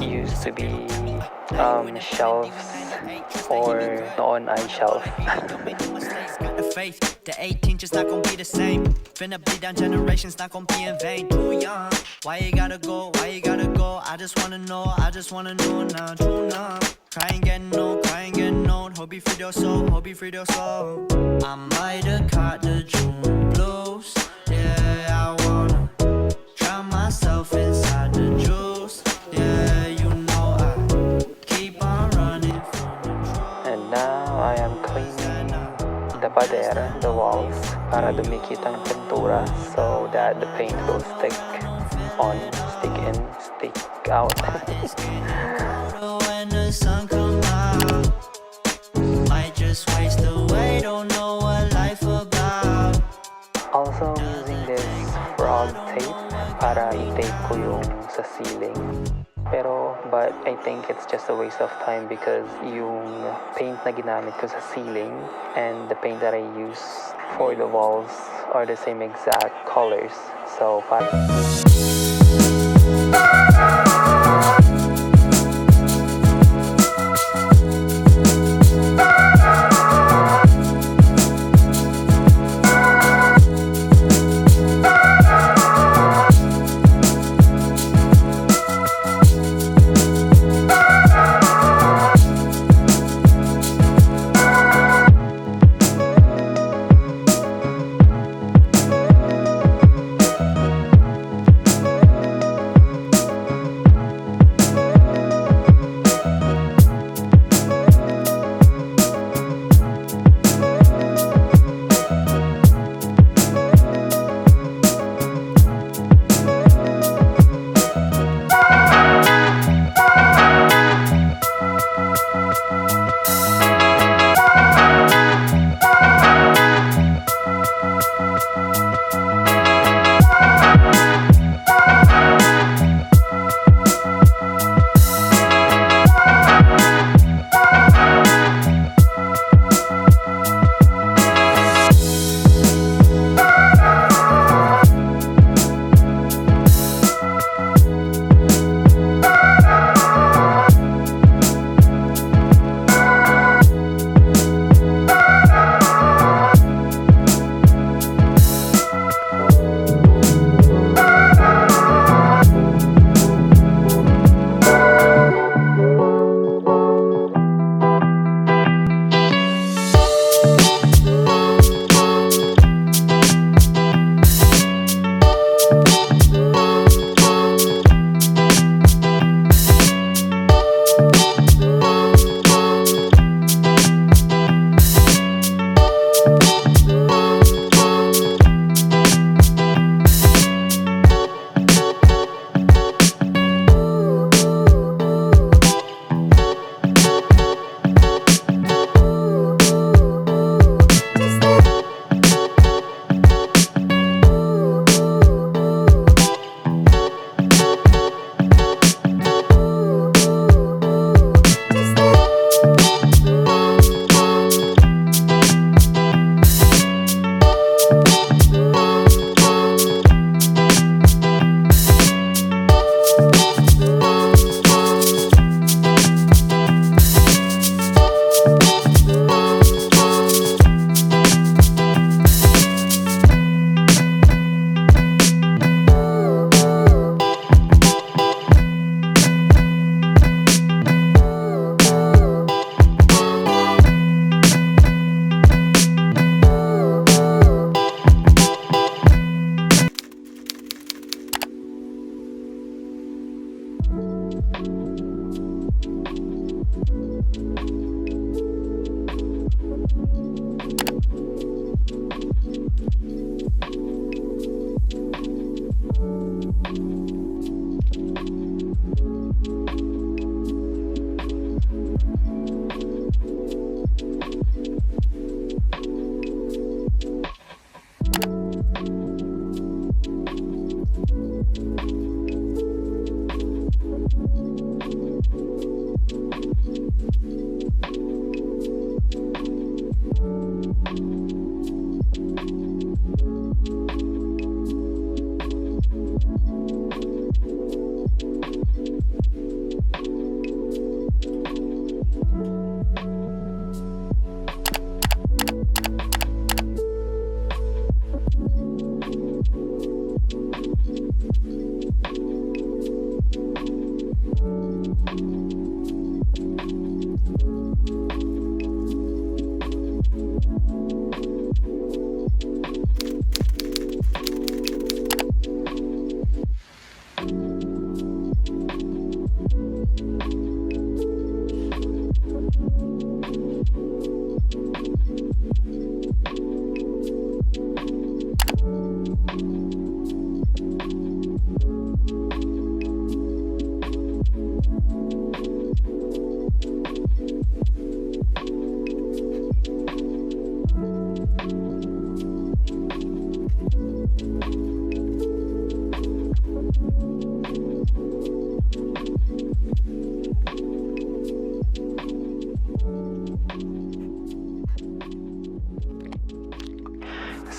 used to be shelves or noon ay shelf. The 18 just not gonna be the same. Finna bleed down generations, not gonna be in vain. Too young, why you gotta go? Why you gotta go? I just wanna know now. True numb, crying getting old, Hope you freed your soul, I might have caught the June blues. Yeah, I wanna drown myself inside the juice. Yeah, you know I keep on running from the truth. And now I am cleaning the pader, the walls, para dumikit ang pintura so that the paint will stick in, stick out. When the sun come out, might just waste away, don't know what life about. Also, I'm using this frog tape para i-tape ko yung sa ceiling. But I think it's just a waste of time because yung paint na ginamit ko sa ceiling and the paint that I use for the walls are the same exact colors. So,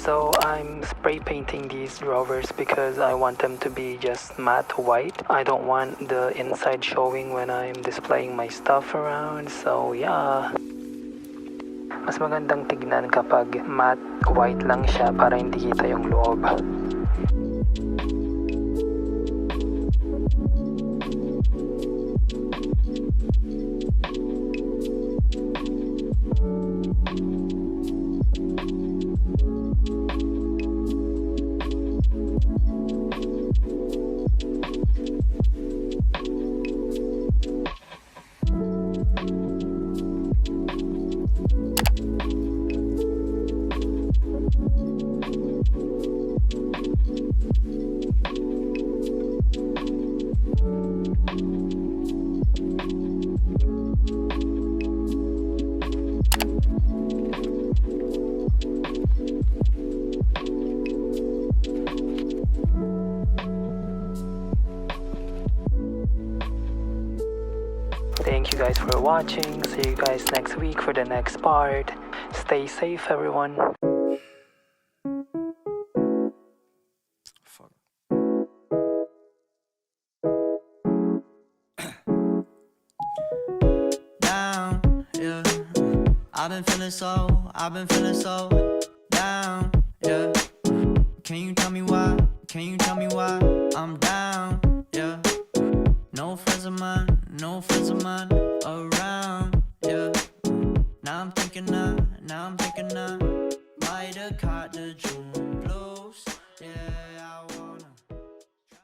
So I'm spray painting these drawers because I want them to be just matte white. I don't want the inside showing when I'm displaying my stuff around. So yeah. Mas magandang tignan kapag matte white lang siya para hindi kita yung loob. Thank you guys for watching. See you guys next week for the next part. Stay safe, everyone. Fuck. Down, yeah. I've been feeling so down, yeah. Can you tell me why? Can you tell me why I'm down, yeah? No friends of mine around, yeah. Now I'm thinking I might have caught the June.